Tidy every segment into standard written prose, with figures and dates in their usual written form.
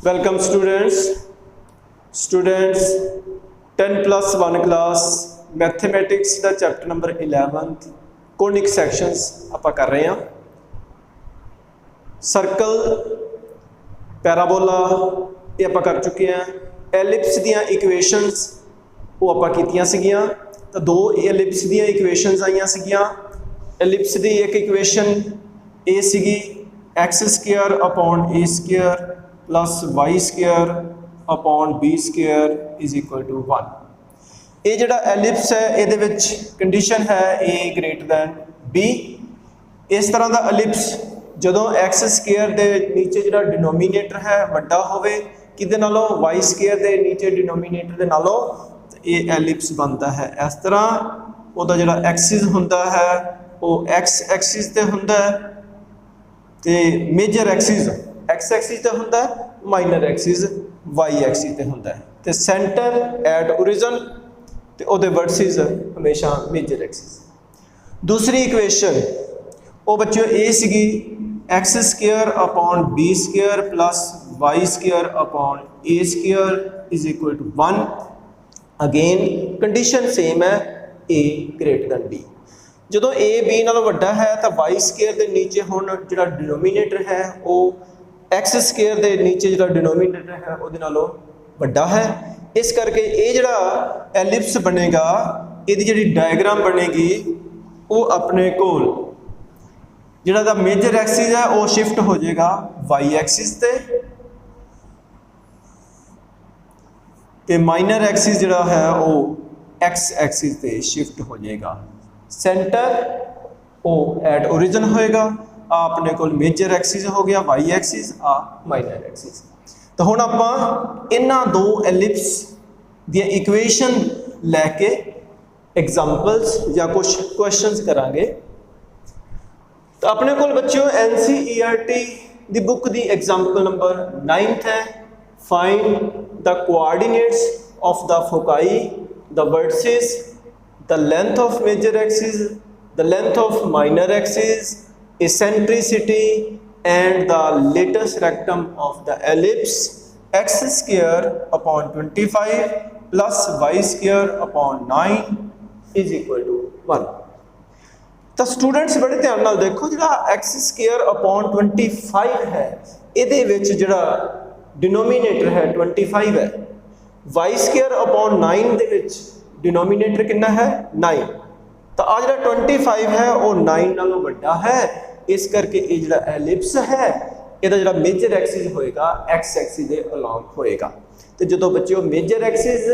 Welcome students 10+1 class mathematics का chapter number 11 conic सैक्शंस आप कर रहे हैं। सर्कल पैराबोला ये आप कर चुके हैं। एलिप्स दियाँ इक्वेशनस वो आप कीतियां सीगियां। तो दो एलिप्स दियाँ इक्वेशनस आईयां सीगियां। एलिप्स दी एक इक्वेशन ए सीगी x square upon a square plus y square upon b square is equal to 1। ये जिहड़ा एलिप्स है ये कंडीशन है ए ग्रेटर दैन बी। इस तरह का एलिप्स जदों एक्स स्क्वायर के नीचे जिहड़ा डिनोमीनेटर है वड्डा होवे किदे नालों वाई स्क्वायर के नीचे डिनोमीनेटर के नालों ये एलिप्स बनता है। इस तरह उहदा जिहड़ा एक्सिस हुंदा है वो एक्स एक्सिस ते हुंदा है ते मेजर एक्सिस एक्स एक्सिस ते हुंदा है, माइनर एक्सिस वाई एक्सिस ते हुंदा है ते सेंटर एट ओरिजिन ते ओदे वर्टिस हमेशा मेजर एक्सिस। दूसरी इक्वेशन वो बच्चों ए सीगी x square upon b square plus y square upon a square is equal to 1। Again condition same है ए ग्रेटर दैन बी। जो ए बी नालों वड्डा है तो वाई स्क्वायर के नीचे हुण जिहड़ा डिनोमीनेटर है वो एक्स स्क्वायर के नीचे जिहड़ा डिनोमीनेटर है उहदे नालों वड्डा है। इस करके ये जिहड़ा एलिप्स बनेगा इहदी जिहड़ी डायग्राम बनेगी वो अपने कोल जिहड़ा दा मेजर एक्सिस है वो शिफ्ट हो जाएगा वाई एक्सिस ते माइनर एक्सिस जिहड़ा है वो एक्स एक्सिस ते शिफ्ट हो जाएगा। सेंटर वो एट ओरिजिन होएगा। अपने को मेजर एक्सिस हो गया वाई एक्सिस आ माइनर एक्सिस। तो हुण आपां इन्हां दो एलिप्स दी इक्वेशन लैके एग्जाम्पल्स या कुछ क्वेश्चंस करांगे। तो अपने को बच्चों NCERT the book the example number 9 है। Find the coordinates of the foci the vertices the length of major axis, the length of minor axis, eccentricity and the latest rectum of the ellipse x square upon 25 plus y square upon 9 is equal to 1। तो students बड़े ध्यान नाल देखो जिहड़ा x square upon 25 है इहदे विच जिहड़ा denominator है 25 है। y square upon 9 दे विच डिनोमीनेटर कितना है 9। तो आ जो 25 है वो 9 नालों बड़ा है। इस करके ये जो एलिप्स है इसका जो मेजर एक्सिस होएगा एक्स एक्सिस के अलॉन्ग होएगा। तो जो बच्चों मेजर एक्सिस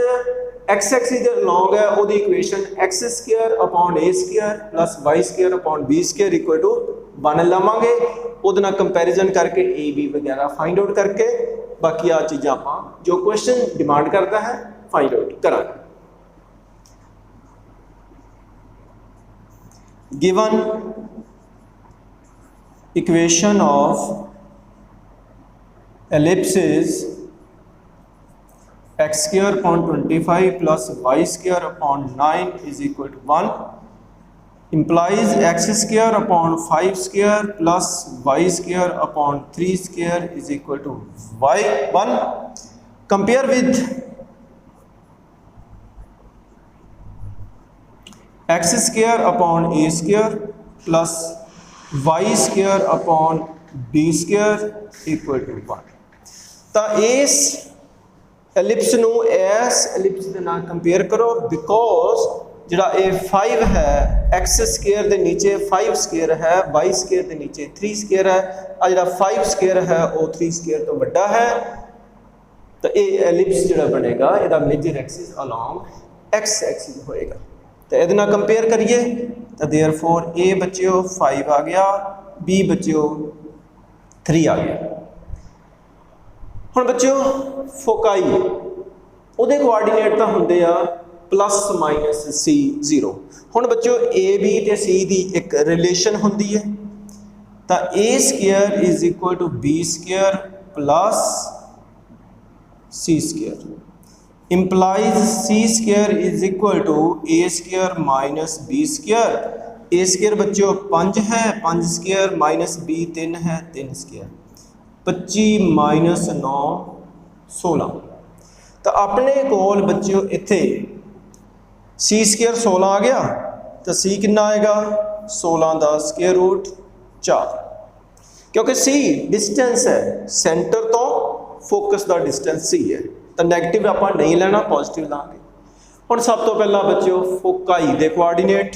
एक्स एक्सिस के अलॉन्ग है वो equation x square upon a square plus y square upon b square equal to 1 लवांगे। उहदे नाल कंपैरिजन करके ए बी वगैरह फाइंड आउट करके बाकी आ चीज़ां आपां जो क्वेश्चन डिमांड करता है फाइंड आउट करांगे। Given equation of ellipses x square upon 25 plus y square upon 9 is equal to 1 implies x square upon 5 square plus y square upon 3 square is equal to y 1। Compare with x square upon a square plus y square upon b square equal to 1। तो इस ellipse नू इस ellipse के नाल compare करो because जिहड़ा ए 5 है x square के नीचे 5 स्क्वायर है y स्क्वायर के नीचे 3 स्क्वायर है। आ जिहड़ा 5 स्क्वायर है वो 3 स्क्वायर तो बड़ा है। तो ये एलिप्स जिहड़ा बनेगा इसका major axis along x axis होएगा। तो ये कंपेयर करिए तो देयरफॉर ए बच्चों 5 आ गया बी बच्चों 3 आ गया। हुण बच्चों फोकाई उहदे कोआर्डीनेट तो होंदे आ प्लस माइनस सी 0। हुण बच्चों ए बी ते सी दी एक रिलेशन होंदी है। तो a square is equal to b square plus c square implies c square is equal to a square minus b square। a square बच्चों 5 है 5 स्क्वायर माइनस b 3 है 3 स्क्वायर 25 माइनस 9 16। तो अपने कोल बच्चों इत्थे सी स्केयर 16 आ गया, तो सी कितना आएगा 16 का स्केयर रूट 4, क्योंकि सी डिस्टेंस है सेंटर तो फोकस का डिस्टेंस सी है, तो नैगेटिव आप नहीं लेना, पॉजिटिव लाँगे। हुण सब तो पहला बच्चों फोकाई दे कोआर्डीनेट,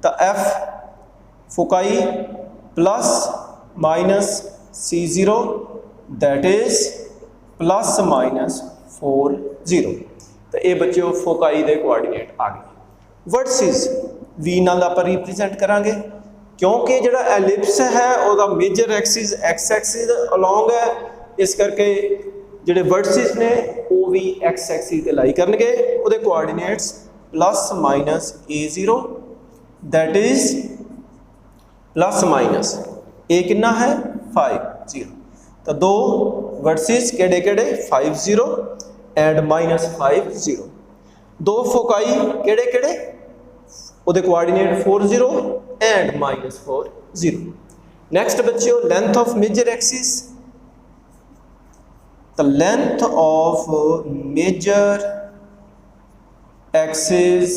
तो F foci plus minus C0 that is plus minus 4 0। तो ये बच्चों फोकाई दे कोआर्डीनेट आ गए। वर्टिस वी नाल आप रिप्रेजेंट करांगे, क्योंकि जिहड़ा एलिप्स है वह major axis x axis along है, इस करके जिहड़े वर्टिस ने वो भी एक्स एक्सिस ते लाई करनगे। उहदे coordinates plus minus A0 that is plus minus a कितना है 5 0। तो दो वर्टिस केड़े केड़े 5 0 एंड माइनस 5 0। दो फोकाई केड़े केड़े उहदे कोआर्डीनेट 4 0 एंड माइनस 4 0। नेक्स्ट बच्चों length of major axis, the length of major axis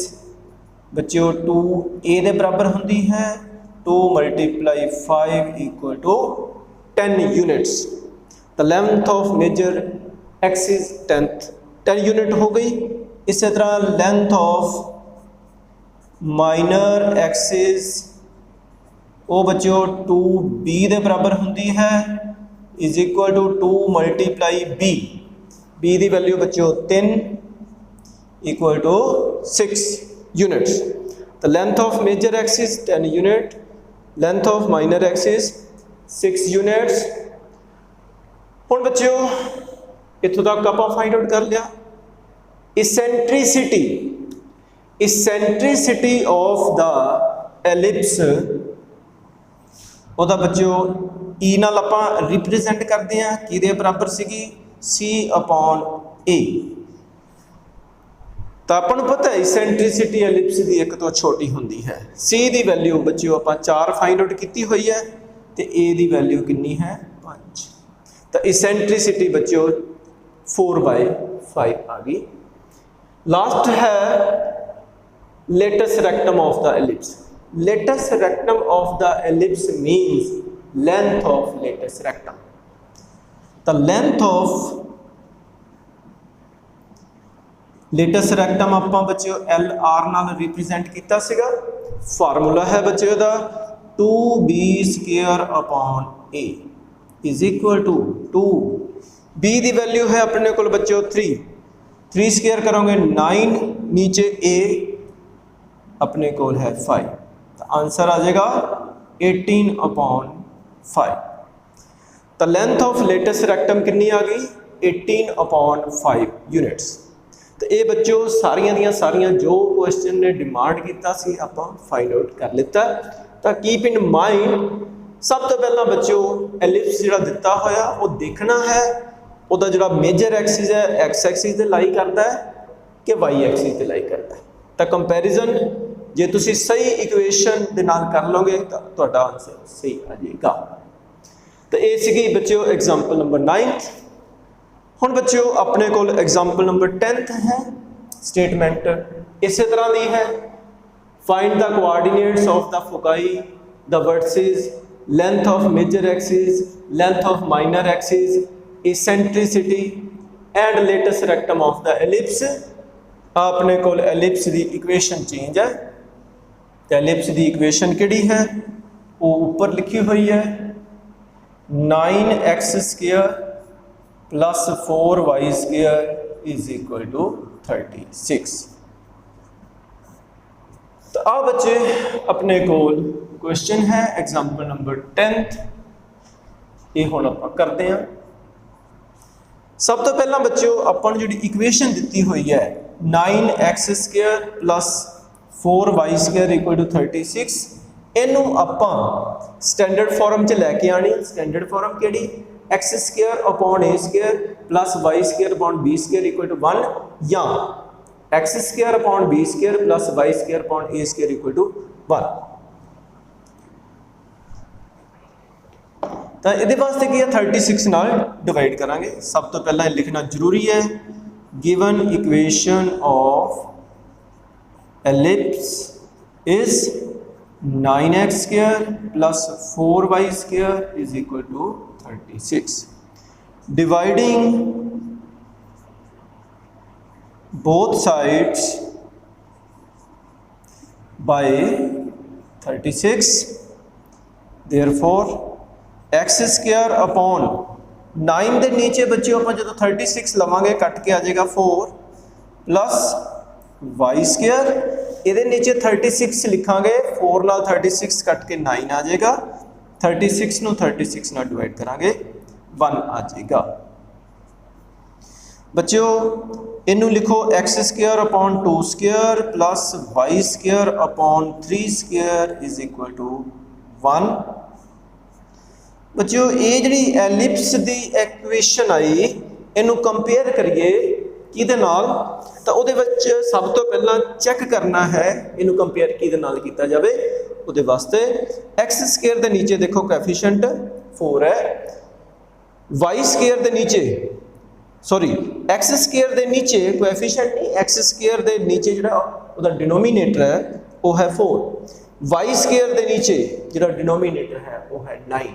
बच्चों 2a दे बराबर होंदी है, 2 × 5 = 10 units. the length of major axis 10 unit हो गई। इसी तरह लेंथ ऑफ माइनर एक्सिस वो बच्चों 2b दे बराबर होंदी है, = 2 × b। b की वैल्यू बच्चों 3 = 6 यूनिट्स। तो length of major axis 10 unit, length of minor axis 6 units. हुण बच्चों इत्थों तक आप फाइंड आउट कर लिया। इसेंट्रिसिटी ऑफ द एलिप्स ਉਹਦਾ बच्चों ई नाल आपां रिप्रेजेंट करते हैं किहदे बराबर सीगी C/A। तो आपां नूं पता है इसेंट्रिसिटी एलिप्स की एक तो छोटी होंदी है। C की वैल्यू बच्चों आपां 4 फाइंड आउट की हुई है, तो A की वैल्यू कितनी है 5। तो इसेंट्रिसिटी बच्चों 4/5 आ गई। लास्ट है latus rectum of the ellipse. Latus rectum of the ellipse means length of latus rectum. The length of latus rectum आप बच्चों LR नाल रिप्रेजेंट किया सीगा। फार्मूला है बच्चों का 2b² = 2। b की वैल्यू है अपने को बच्चों 3 स्क्वायर करोगे 9, नीचे a अपने को है 5, तो आंसर आ जाएगा 18/5। तो लेंथ ऑफ लेटेस्ट रेक्टम कितनी आ गई 18/5 यूनिट्स। तो ये बच्चों सारियां दियां सारियां जो क्वेश्चन ने डिमांड किया सी आपां फाइंड आउट कर लिता। तो कीप इन माइंड सब तो पहला बच्चों एलिप्स जिहड़ा दिता होया वो देखना है ਉਹਦਾ ਜਿਹੜਾ मेजर एक्सिस है एक्स एक्सिस ਤੇ लाई करता है कि वाई एक्सिस ਤੇ लाई करता है। तो कंपैरिजन जे तुसी सही इक्वेशन दे नाल कर लोगे तो ਤੁਹਾਡਾ आंसर सही आ जाएगा। तो ये सीगी बच्चों एग्जाम्पल नंबर 9th। हुण बच्चों अपने को एग्जाम्पल नंबर 10th है। स्टेटमेंट इस तरह दी है, find the coordinates of the foci, the vertices, length of major axis, length of minor axis, eccentricity and latus rectum of the ellipse. अपने को एलिप्स की इक्वेशन चेंज है, तो एलिप्स की इक्वेशन किहड़ी है वो ऊपर लिखी हुई है 9x² + 4y² = 36। तो आ बच्चे अपने को क्वेश्चन है एग्जाम्पल नंबर 10th। ये हुण आपां करते हैं। सब तो पहला बच्चों अपन जी इक्वेशन दी हुई है 9x² + 4y² = 36, इनू आपां स्टैंडर्ड फॉर्म च लैके आनी। स्टैंडर्ड फॉर्म केड़ी x²/a² + y²/b² = 1 या x²/b² + y²/a² = 1। तो ये वास्ते की है 36 नाल डिवाइड करांगे। सब तो पहला लिखना जरूरी है, given equation of ellipse is 9x square plus 4y square is equal to 36। Dividing both sides by 36, therefore x square upon 9 के नीचे बच्चों आप जो 36 लवांगे कट के आ जाएगा 4 प्लस वाई स्क्वायर, ये नीचे 36 लिखांगे 4 नाल 36 कट के 9 आ जाएगा, 36 नू 36 नाल डिवाइड करांगे 1 आ जाएगा। बच्चों इनू लिखो x square upon 2 square plus y square upon 3 square is equal to 1। बच्चों ये जी एलिप्स की इक्वेशन आई इनू कंपेयर करिए किहदे नाल, तो उहदे विच सब तो पहला चैक करना है इनू कंपेयर किहदे नाल कीता जावे। उहदे वास्ते एक्स स्क्वायर के नीचे देखो कोएफिशिएंट 4 है, वाई स्क्वायर के नीचे सॉरी एक्स स्क्वायर के नीचे कोएफिशिएंट नहीं, एक्स स्क्वायर के नीचे जिहड़ा उहदा डिनोमीनेटर है वो है 4, वाई स्क्वायर के नीचे जिहड़ा डिनोमीनेटर है वो है 9।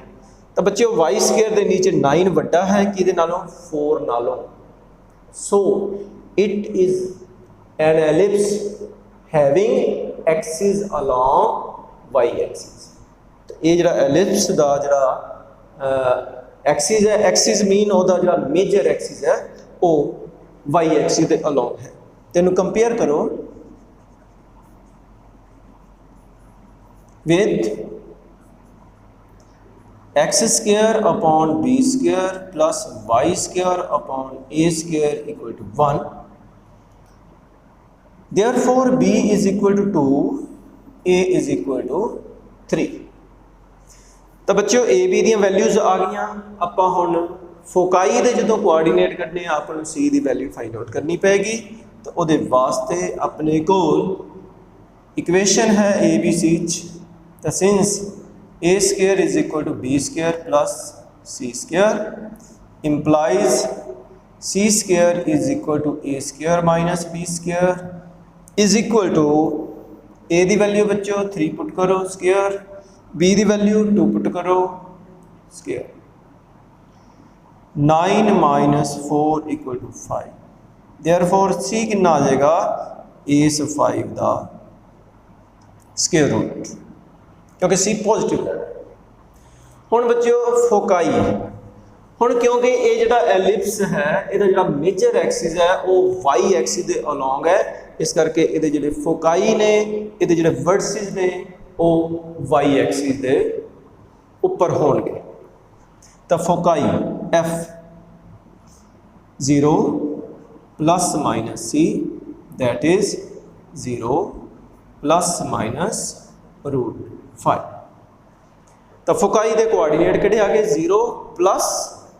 तो बच्चों वाई स्क्वायर के नीचे 9 वड्डा है किहदे नालों 4 नालों, so it is an ellipse having axis along y axis. तो ये जिहड़ा एलिप्स दा जिहड़ा एक्सिस है, एक्सिस मीन ओदा जो मेजर एक्सिस है वो वाई एक्सिस के अलोंग है। तेन कंपेयर करो with x square upon b square plus y square upon a square equal to 1, therefore b is equal to 2, a is equal to 3। तो बच्चों A be the values आ गई, आप हुण foci दे जो कोआर्डीनेट कढ़ने आपको सी की वैल्यू फाइंड आउट करनी Peggy. तो वो वास्ते अपने कोल इक्वेशन है ए बी सी, तो since a square is equal to b square plus c square implies c square is equal to a square minus b square is equal to a की value बच्चों 3 put करो square, b की value 2 put करो square, 9 minus 4 equal to 5। Therefore c कितना आ जाएगा इस 5 का स्क्वायर रूट, क्योंकि सी पॉजिटिव है। हुण बच्चों फोकाई हुण क्योंकि ये जिहड़ा एलिप्स है इहदा जिहड़ा मेजर एक्सिस है वो वाई एक्सिस के अलोंग है, इस करके इहदे जिहड़े फोकाई ने इहदे जिहड़े वर्सिस ने वो वाई एक्सिस के उपर होणगे। तो foci f 0 plus minus c that is 0 plus minus root 5। तो फोकाई के कोआर्डीनेट किहड़े आ गए 0 प्लस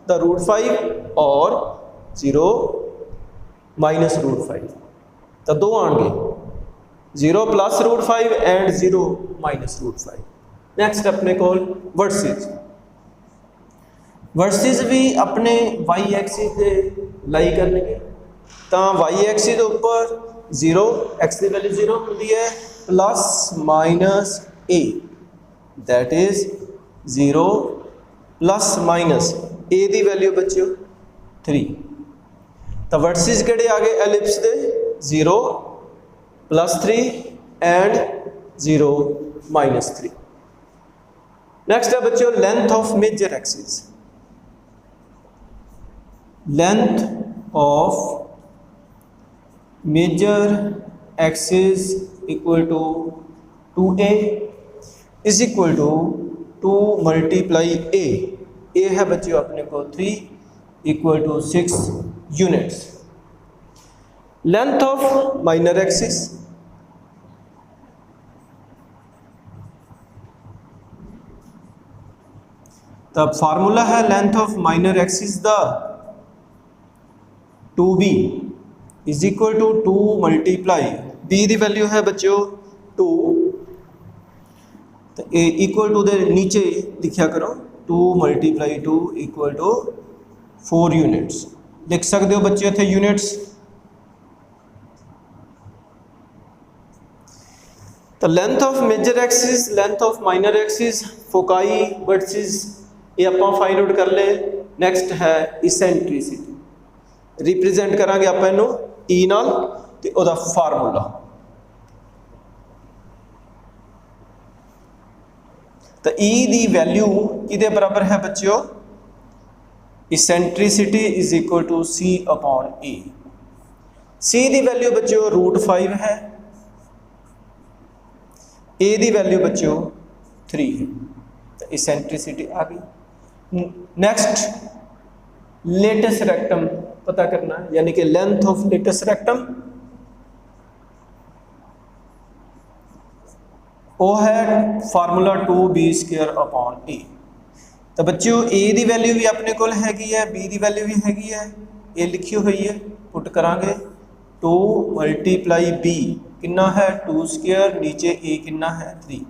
द रूट 5 और 0 माइनस रूट 5, तो दो आएंगे 0 plus root 5 and 0 minus root 5। Next अपने को वर्सिस, वर्सिस भी अपने वाई एक्सिस के लाई करने, तो वाई एक्सिस के ऊपर 0 एक्स की वैल्यू 0 होती है plus minus a that is 0 plus minus a की वैल्यू बच्चों 3। तो वर्सिस किहड़े आ गए एलिप्स के 0 प्लस 3 एंड 0 माइनस 3। नेक्स्ट है बच्चों length of major axis, length of major axis equal to 2a is equal to 2 multiply a है बच्चों अपने को 3 equal to 6 units. Length of minor axis, तब फार्मूला है length of minor axis the 2b is equal to 2 multiply b की value है बच्चों 2, तो ए इक्वल टू दे नीचे लिखा करो 2 × 2 = 4 यूनिट्स। लिख सकते हो बच्चे इत्थे यूनिट्स। तो length of major axis, length of minor axis, foci, vertices, ये आप फाइंड आउट कर ले। नैक्सट है इसेंट्रिसिटी, रिप्रेजेंट करांगे आप इनू ई नाल ते ओदा फार्मूला। तो ई दी वैल्यू किदे बराबर है बच्चों, इसेंट्रिसिटी = C/E। सी दी वैल्यू बच्चों √5 है, ए दी वैल्यू बच्चों 3 है। तो इसेंट्रिसिटी आ गई। नेक्स्ट लेटस रेक्टम पता करना है, यानी कि लेंथ ऑफ लेटस रेक्टम, वो है फार्मूला 2b² E। तो बच्चों ए दी वैल्यू भी अपने को हैगी है, बी दी वैल्यू भी हैगी है, ये लिखी हुई है, पुट करांगे 2 × b कितना है 2², नीचे ए कितना है 3,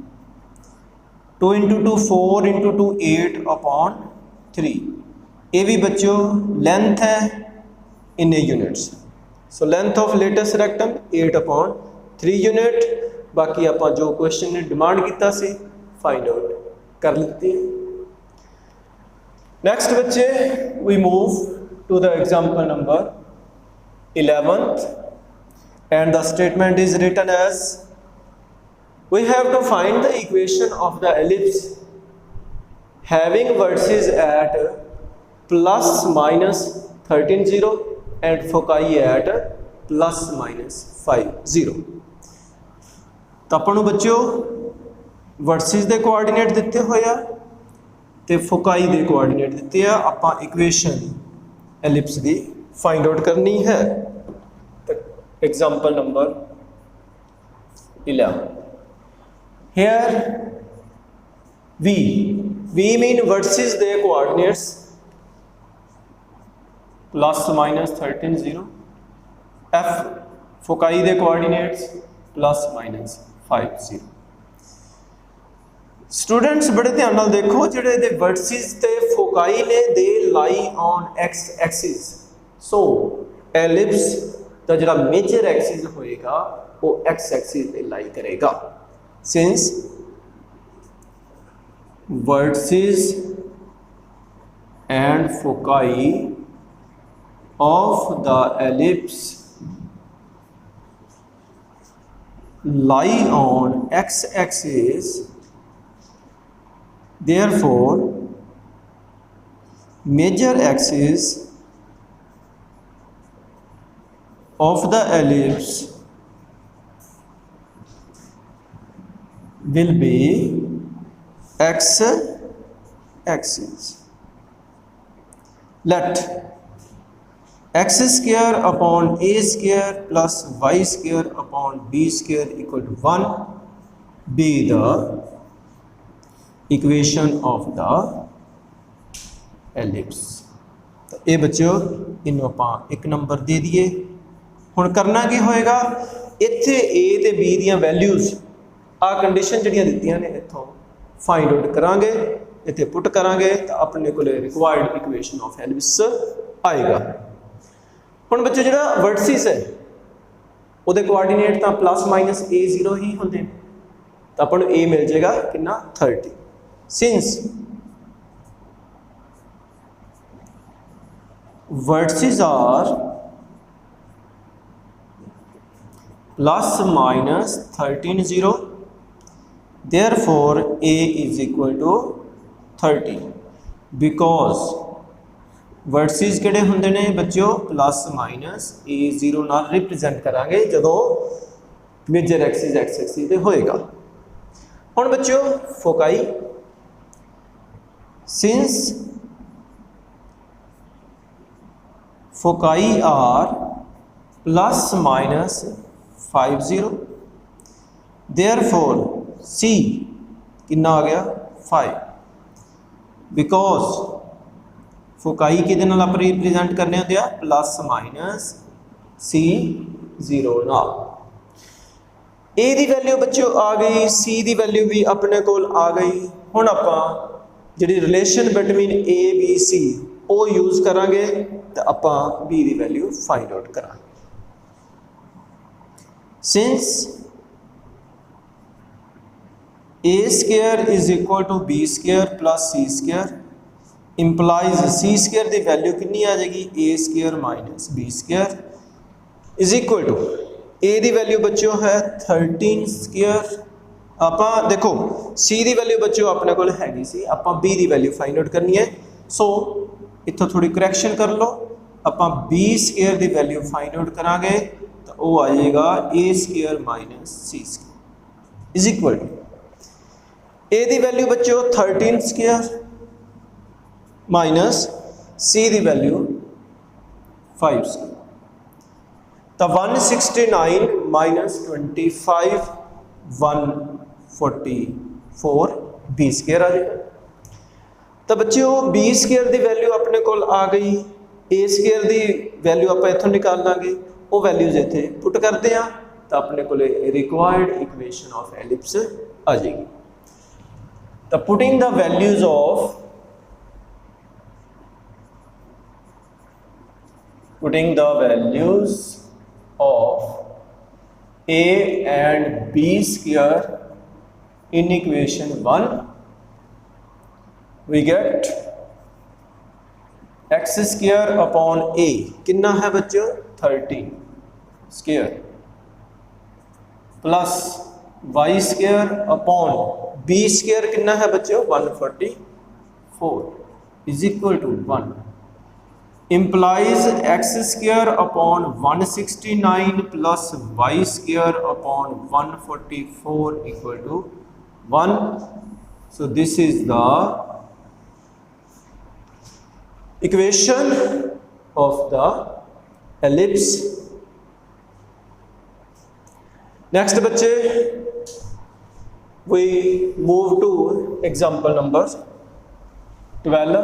2 × 2 4 × 2 8/3। ये भी बच्चों लेंथ है in units. So length of latus rectum 8/3 unit. बाकी आप जो क्वेश्चन ने डिमांड किया सी फाइंड आउट कर लेते हैं। नेक्स्ट बच्चे we move to the example number 11th and the statement is written as we have to find the equation of the ellipse having vertices at ±13 0 and foci at ±5 0। तो अपन बच्चों vertices के कोआर्डीनेट दिते हुए आ ते फोकाई के कोआर्डीनेट दिते आ, आपां इक्वेशन एलिप्स की फाइंड आउट करनी है। Example number 11 here v mean vertices the coordinates ±13 0, f foci the coordinates ±5 0। Students बड़े ध्यान नाल देखो, जिहड़े दे वर्टिस ते फोकाई ने they lie on x axis. So ellipse तो जो मेजर एक्सिस होएगा वो x एक्सिस पे लाई करेगा। Since vertices and foci of the ellipse lie on x axis, therefore major axis of the ellipse will be x axis। Let x² / a² + b² = 1 be the equation of the ellipse। तो ये बच्चों इन्हों आप एक number दे दिए। हुण करना की होएगा, इत्थे ए ते बी दियां वैल्यूज़ आ कंडीशन जिहड़ियां दित्तियां ने इत्थों फाइंड आउट करांगे, इत्थे पुट करांगे तो अपने को रिक्वायर्ड इक्वेशन ऑफ एलिप्स आएगा। हुण बच्चों जिहड़ा वर्टिस है उहदे कोआर्डीनेट तो ±a0 ही होंदे, तो अपन ए मिल जाएगा कितना 30। Since vertices are ±13 0, therefore a = 30 because vertices किहड़े हुंदे ने बच्चों ±a0 नाल रिप्रेजेंट करांगे जदों मेजर एक्सिस x एक्सिस ते होएगा। हुण बच्चों foci, since foci are ±5 0, therefore c कितना आ गया 5 बिकॉज फोकाई कि आप रिप्रेजेंट करने होंगे ±c0 नाल। ए दी वैल्यू बच्चों आ गई, सी दी वैल्यू भी अपने को आ गई। हुण आपां ਜਿਹੜੀ relation between A B C ਉਹ यूज़ करांगे तो ਆਪਾਂ B ਦੀ वैल्यू फाइंड आउट करांगे। Since A square is equal to B square plus C square implies C square the value कितनी आ जाएगी A square minus B square is equal to A the value बच्चों है 13 square। आप देखो C ਦੀ value बच्चों अपने को हैगी सी, आप B ਦੀ वैल्यू फाइंड आउट करनी है। सो इत्थों थोड़ी करैक्शन कर लो, आप B स्केयर की वैल्यू फाइंड आउट करांगे तो वो आ जाएगा A square minus C square is equal to A की वैल्यू बच्चों 13 स्केयर माइनस C की वैल्यू 5 स्केयर, तो 169 माइनस 25 144 B स्केयर आ जाएगा। तो बच्चों B स्केयर की वैल्यू अपने को आ गई, A स्केयर की वैल्यू आप इत्थों निकाल लाँगे, वो वैल्यूज इत्थे पुट करते हैं तो अपने को रिक्वायर्ड इक्वेशन ऑफ एलिप्स आ जाएगी। तो putting the values of A and B square in equation 1 we get x square upon A कितना है बच्चों 13 square plus y square upon B square कितना है बच्चों 144 is equal to 1 implies x square upon 169 plus y square upon 144 equal to 1. So this is the equation of the ellipse. Next बच्चे we move to example number 12.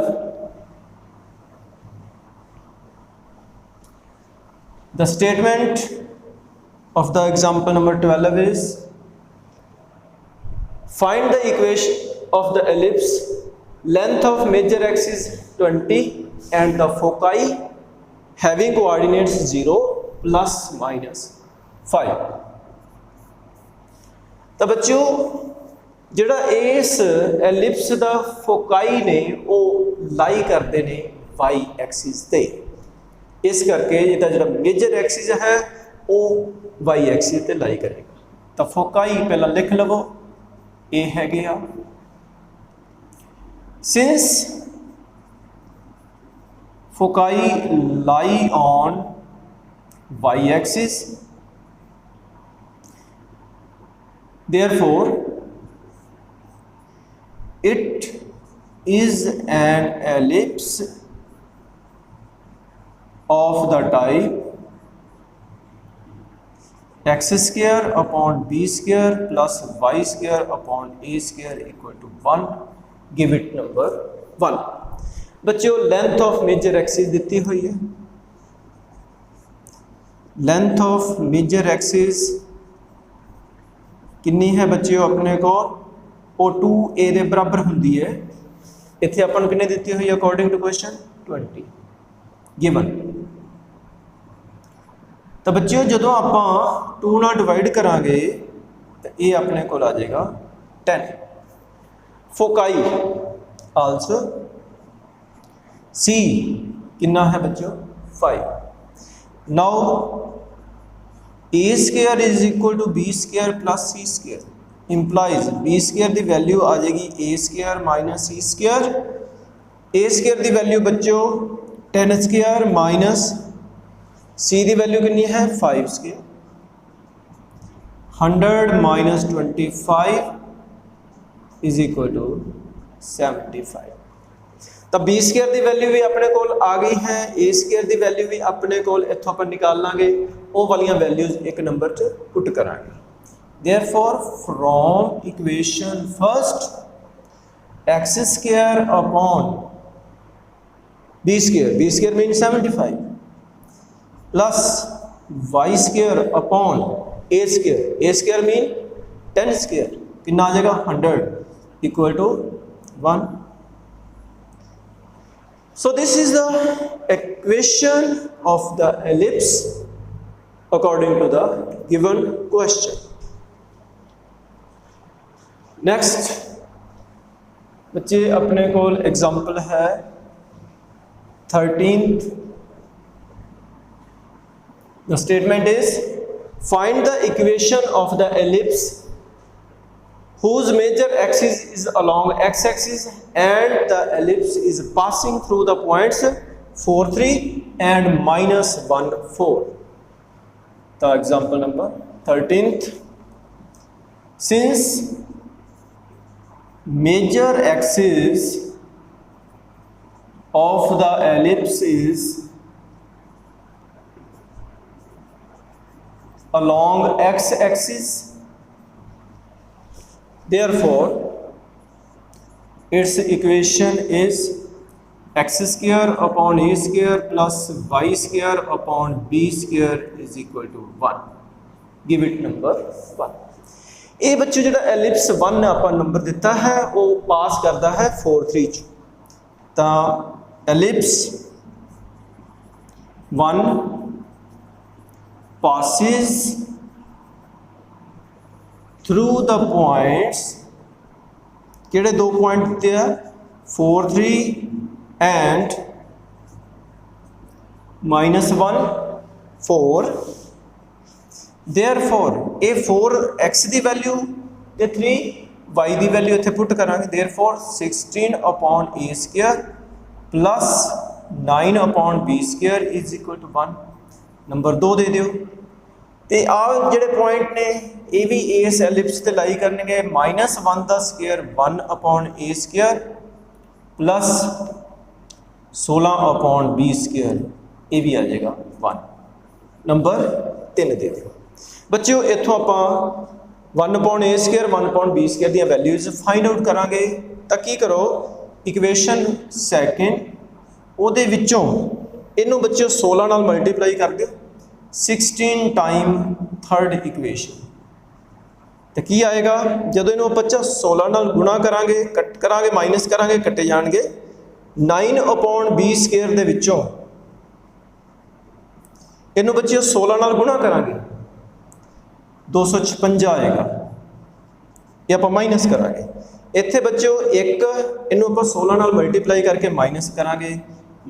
The statement of the example number 12 is find the equation of the ellipse, length of major axis 20 and the foci having coordinates 0 plus minus 5। तो बच्चों जिहड़ा इस ellipse का foci ने वो लाई करते हैं Y axis ते, इस करके जिहड़ा जिहड़ा मेजर एक्सिस है वो वाई एक्सिस ते लाई करेगा। तो फोकाई पहला लिख लवो, ये है गया since foci lie on y axis therefore it is an ellipse of the type x square upon b square plus y square upon a square equal to 1। give it number 1। बच्चों length of major axis दी हुई है, length of major axis कितनी है बच्चों अपने को ओ 2a के बराबर होंगी है। इत्थे अपन कितने दी हुई है अकॉर्डिंग टू क्वेश्चन 20 गिवन। तो बच्चों जो आप 2 नाल डिवाइड करांगे तो ये अपने को आ जाएगा 10। फोकाई आल्सो सी कितना है बच्चों 5। Now a square is equal to b square plus c square implies b square की वैल्यू आ जाएगी a square minus c square. a square की वैल्यू बच्चों 10 स्क्वायर माइनस c की वैल्यू कितनी है 5 square. 100 minus 25 is equal to 75। तो B square की वैल्यू भी अपने को आ गई है, ए स्क्वायर की वैल्यू भी अपने को इत्थों अपन निकाल लांगे, वो वाली वैल्यूज एक नंबर च पुट करांगे। Therefore from equation first x square upon b square mean 75 plus y square upon a square mean 10 square कितना आ जाएगा 100 equal to 1। So this is the equation of the ellipse according to the given question. Next बच्चे अपने कोल example है 13th. The statement is find the equation of the ellipse whose major axis is along x-axis and the ellipse is passing through the points 4, 3 and minus 1, 4. The example number 13th. Since major axis of the ellipse is along x-axis, therefore its equation is x square upon a square plus y square upon b square is equal to 1. Give it number 1. ये बच्चों जो ellipse 1 ने आपका number दिता है वो पास करता है 4, 3 च। तो ellipse 1 passes through the points, किहड़े दो पॉइंट दिते हैं 4, 3 and minus 1, 4. Therefore a 4x the value ਤੇ 3y ਦੀ ਵੈਲਿਊ ਇੱਥੇ ਪੁੱਟ ਕਰਾਂਗੇ। Therefore 16 upon a square plus 9 upon b square is equal to 1. Number 2 ਦੇ ਦਿਓ। ਤੇ ਆ ਜਿਹੜੇ ਪੁਆਇੰਟ ਨੇ ਇਹ ਵੀ ਇਸ ਐਲਿਪਸ ਤੇ ਲਾਈ ਕਰਨਗੇ। -1 ਦਾ square 1 upon a square plus 16 upon b square ਇਹ ਵੀ ਆ ਜਾਏਗਾ 1। ਨੰबर 3 ਦੇ ਦਿਓ। ਬੱਚਿਓ ਇੱਥੋਂ ਆਪਾਂ 1 upon a square 1 upon b square ਦੀਆਂ ਵੈਲਿਊਜ਼ ਫਾਈਂਡ ਆਊਟ ਕਰਾਂਗੇ। ਤਾਂ ਕੀ ਕਰੋ, ਇਕੁਏਸ਼ਨ ਸੈਕਿੰਡ ਉਹਦੇ ਵਿੱਚੋਂ ਇਹਨੂੰ ਬੱਚਿਓ 16 ਨਾਲ ਮਲਟੀਪਲਾਈ ਕਰ ਦਿਓ। 16 ਟਾਈਮ ਥਰਡ ਇਕੁਏਸ਼ਨ ਤੇ ਕੀ ਆਏਗਾ, ਜਦੋਂ ਇਹਨੂੰ ਬੱਚਾ 16 ਨਾਲ ਗੁਣਾ ਕਰਾਂਗੇ, ਕੱਟ ਕਰਾਂਗੇ, ਮਾਈਨਸ ਕਰਾਂਗੇ, ਕੱਟੇ ਜਾਣਗੇ। 9 upon b square ਦੇ ਵਿੱਚੋਂ ਇਹਨੂੰ ਬੱਚਿਓ 16 ਨਾਲ ਗੁਣਾ ਕਰਾਂਗੇ 256 ਆਏਗਾ। ਇਹ ਆਪਾਂ ਮਾਈਨਸ ਕਰਾਂਗੇ। ਇੱਥੇ ਬੱਚਿਓ 1 ਇਹਨੂੰ ਆਪਾਂ 16 ਨਾਲ ਮਲਟੀਪਲਾਈ ਕਰਕੇ ਮਾਈਨਸ ਕਰਾਂਗੇ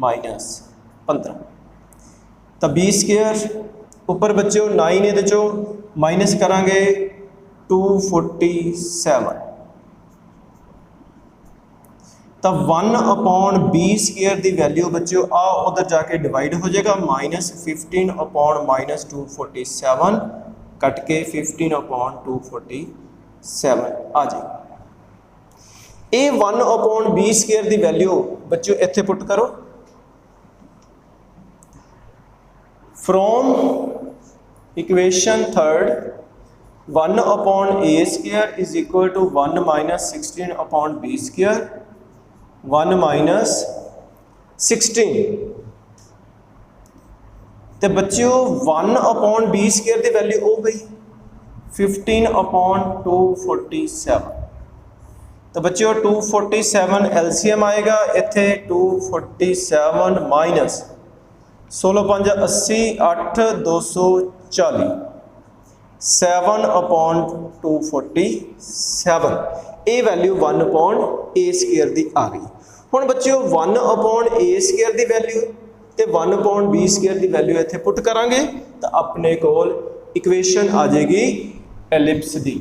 -15। ਤਾਂ b ਸਕੁਅਰ ਉੱਪਰ ਬੱਚਿਓ 9 ਇਹਦੇ ਚੋਂ ਮਾਈਨਸ ਕਰਾਂਗੇ 247। ਤਾਂ 1 upon b ਸਕੁਅਰ ਦੀ ਵੈਲਿਊ ਬੱਚਿਓ ਆ ਉਧਰ ਜਾ ਕੇ ਡਿਵਾਈਡ ਹੋ ਜਾਏਗਾ। -15 upon -247 ਕੱਟ ਕੇ 15 upon 247 ਆ ਜਾਏਗਾ। ਇਹ 1 upon b ਸਕੁਅਰ ਦੀ ਵੈਲਿਊ ਬੱਚਿਓ ਇੱਥੇ ਪੁੱਟ ਕਰੋ। From equation third 1 upon a square is equal to 1 minus 16 upon b square 1 minus 16 ਤੇ ਬੱਚਿਓ 1 upon b square ਦੀ ਵੈਲਿਊ ਹੋ ਗਈ 15 upon 247। ਤਾਂ ਬੱਚਿਓ 247 LCM ਆਏਗਾ ਇੱਥੇ 247 ਮਾਈਨਸ 16 5 80 8 240 7 upon 247 ਇਹ ਵੈਲਿਊ 1 upon a square ਦੀ ਆ ਗਈ। ਹੁਣ ਬੱਚਿਓ 1 upon a square ਦੀ ਵੈਲਿਊ ਤੇ 1 upon b square ਦੀ ਵੈਲਿਊ ਇੱਥੇ ਪੁੱਟ ਕਰਾਂਗੇ ਤਾਂ ਆਪਣੇ ਕੋਲ ਇਕੁਏਸ਼ਨ ਆ ਜਾਏਗੀ ਐਲਿਪਸ ਦੀ।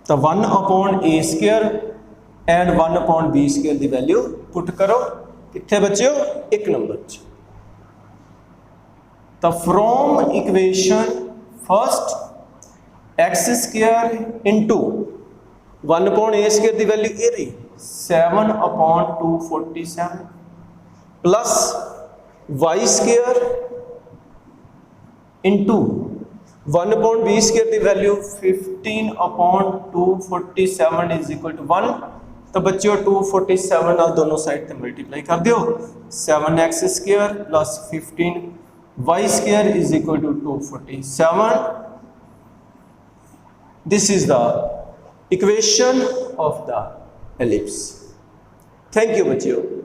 ਤਾਂ 1 upon a square and 1 upon b square ਦੀ ਵੈਲਿਊ ਪੁੱਟ ਕਰੋ कितने बच्चों 1 नंबर च। तो from equation first x square into 1 upon a square की वैल्यू ये रही 7 upon 247 plus y square into 1 upon b square की value 15 upon 247 is equal to 1। तो बच्चों 247 नाल दोनों साइड ते मल्टीप्लाई कर दियो। 7x square plus 15y square is equal to 247। This is the equation of the ellipse. Thank you बच्चों।